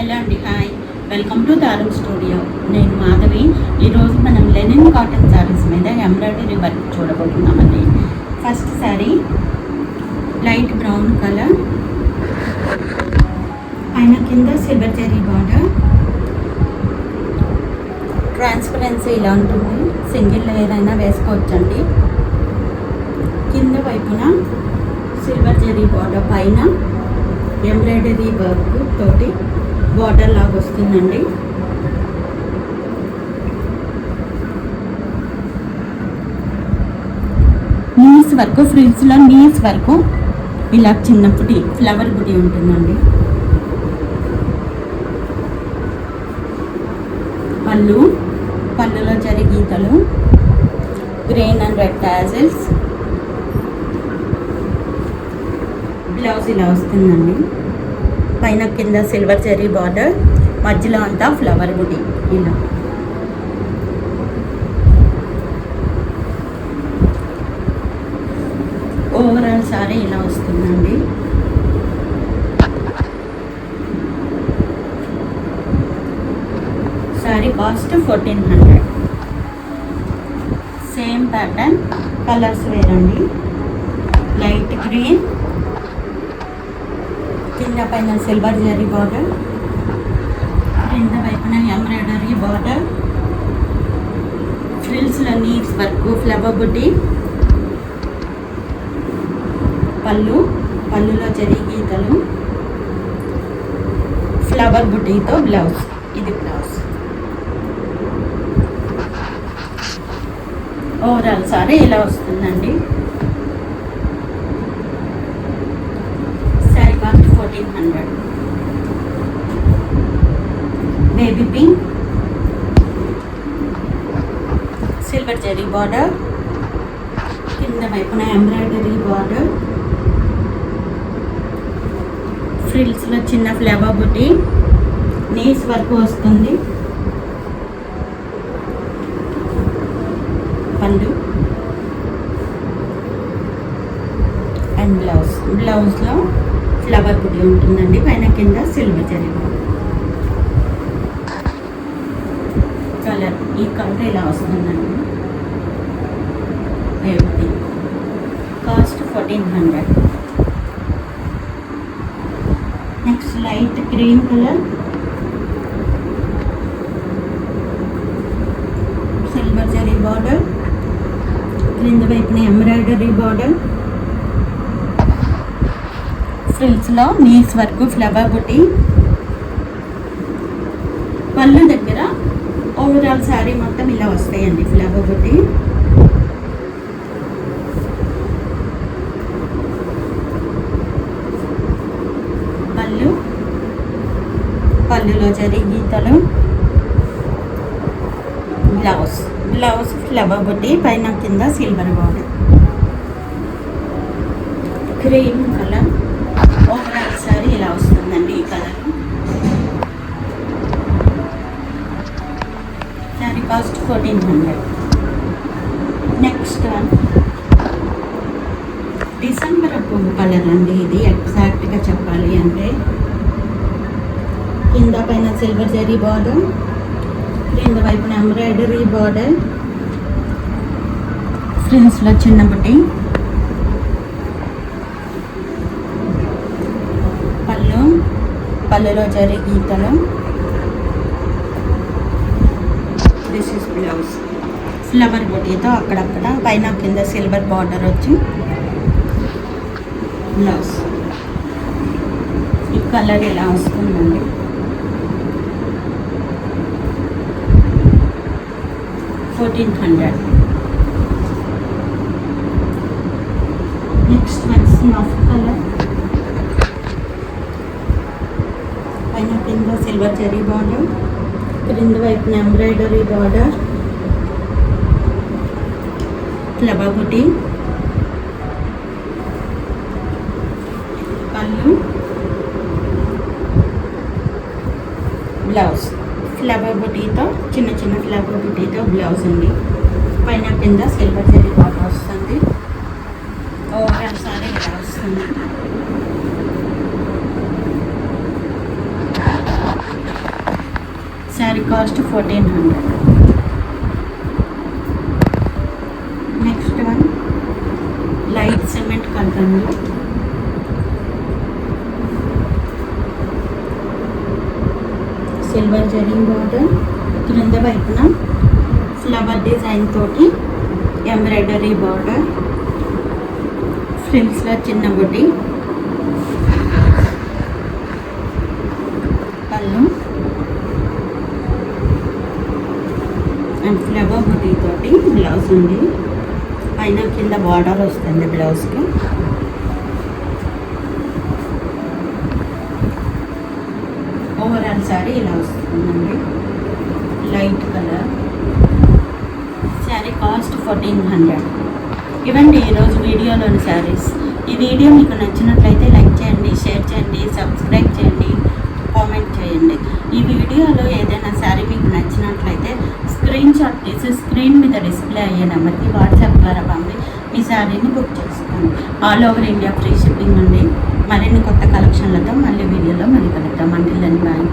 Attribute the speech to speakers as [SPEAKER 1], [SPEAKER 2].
[SPEAKER 1] Hello అండి, hi, welcome to Daaram studio. నేను మాధవి. ఈరోజు మనం లెనిన్ కాటన్ శారీస్ మీద ఎంబ్రాయిడరీ వర్క్ చూడబోతున్నామండి. First sari light brown colour, పైన కింద సిల్వర్ జరీ బార్డర్, ట్రాన్స్పరెన్సీ ఇలా ఉంటుంది. సింగిల్ లేయర్ అయినా వేసుకోవచ్చండి. కింద వైపున సిల్వర్ జరీ బార్డర్, పైన ఎంబ్రాయిడరీ వర్క్ తోటి బార్డర్ లాగా వస్తుందండి. నీస్ వర్క్, ఫ్రిల్స్లో నీస్ వర్క్ ఇలా చిన్నప్పటి ఫ్లవర్ బుటీ ఉంటుందండి. పళ్ళులో జరి గీతలు, green and red tassels. Blouse ఇలా వస్తుందండి. పైన కింద సిల్వర్ జరీ బార్డర్, మధ్యలో అంతా ఫ్లవర్ బుటీ ఇలా. ఓవరాల్ సారీ ఇలా వస్తుందండి. Sari cost 1400. Same pattern, colours వేరండి. లైట్ గ్రీన్, కింద పైన సిల్వర్ జరీ బార్డర్, కింద వైపున ఎంబ్రాయిడరీ బార్డర్, ఫ్రిల్స్లో నీడ్స్ వర్క్, ఫ్లవర్ బుటీ. పళ్ళులో జరీ గీతలు, ఫ్లవర్ బుటీతో బ్లౌజ్. ఇది బ్లౌజ్. ఓవరాల్ సారీ ఇలా వస్తుందండి. Sari cost 1400. Baby pink, silver zari border, కింద వైపున ఎంబ్రాయిడరీ బార్డర్, ఫ్రిల్స్లో చిన్న ఫ్లవర్ బుటీ, నీస్ వర్క్ వస్తుంది. పళ్ళు అండ్ బ్లౌజ్లో ఫ్లవర్ బుటీ ఉంటుందండి. పైన కింద సిల్వర్ జరీ బార్డర్. కలర్, ఈ కలర్ ఇలా వస్తుందండి. Cost 1400. Next light green colour, silver zari border, క్రింద వైపున ఎంబ్రాయిడరీ బార్డర్, ఫ్రిల్స్లో నీస్ వర్క్, ఫ్లవర్ బుటీ. పళ్ళు దగ్గర ఓవరాల్ శారీ మొత్తం ఇలా వస్తాయండి ఫ్లవర్ బుటీ. పళ్ళులో జరీ గీతలు, బ్లౌజ్ ఫ్లవర్ బుటీ, పైన కింద silver border. Cream colour, overall sari ఇలా వస్తుందండి. ఈ colour. Sorry cost 1400. Next one December పువ్వు కలర్ అండి. ఇది ఎగ్జాక్ట్గా చెప్పాలి అంటే కింద పైన సిల్వర్ జరీ బార్డర్, కింద వైపున ఎంబ్రాయిడరీ బార్డర్, ఫ్రిల్స్లో చిన్న బుటీ, పళ్ళులో జరీ గీతలు. దిస్ ఇస్ బ్లౌజ్, ఫ్లవర్ బుటీతో అక్కడక్కడ పైన కింద సిల్వర్ బార్డర్ వచ్చి బ్లౌజ్. ఈ కలర్ ఇలా వస్తుందండి. $1400. నెక్స్ట్ వన్ స్నఫ్ కలర్, పైన కింద సిల్వర్ జరీ బార్డర్, క్రింద వైపున ఎంబ్రాయిడరీ బార్డర్, ఫ్లవర్ బుటీ. పళ్ళు, బ్లౌజ్ ఫ్లవర్ బుటీతో, చిన్న ఫ్లవర్ బుటీతో బ్లౌజ్ అండి. పైన కింద సిల్వర్ జరీ బార్డర్ వస్తుంది. ఓవరాల్ సారీ ఇలా వస్తుంది. Cost 1400. Next one light cement కలర్లో సిల్వర్ జరీ బార్డర్, క్రింద వైపున ఫ్లవర్ డిజైన్ తోటి ఎంబ్రాయిడరీ బార్డర్, ఫ్రిల్స్లో చిన్న బుట్టి, పళ్ళు అండ్ ఫ్లవర్ బుట్టి తోటి బ్లౌజ్ ఉంది. పైన కింద బార్డర్ వస్తుంది బ్లౌజ్కి. ఓవరాల్ శారీ ఇలా వస్తుందండి, లైట్ కలర్. శారీ కాస్ట్ 1400. ఇవండి ఈరోజు వీడియోలోని శారీస్. ఈ వీడియో మీకు నచ్చినట్లయితే లైక్ చేయండి, షేర్ చేయండి, సబ్స్క్రైబ్ చేయండి, కామెంట్ చేయండి. ఈ వీడియోలో ఏదైనా శారీ మీకు నచ్చినట్లయితే స్క్రీన్ షాట్ తీసి స్క్రీన్ మీద డిస్ప్లే అయ్యే నెంబర్కి వాట్సాప్ ద్వారా పంపి మీ శారీని బుక్ చేసుకోండి. All over India free shipping ఉంది. మరిన్ని కొత్త కలెక్షన్లతో మళ్ళీ వీడియోలో మళ్ళీ కలుద్దాం. Until then bye.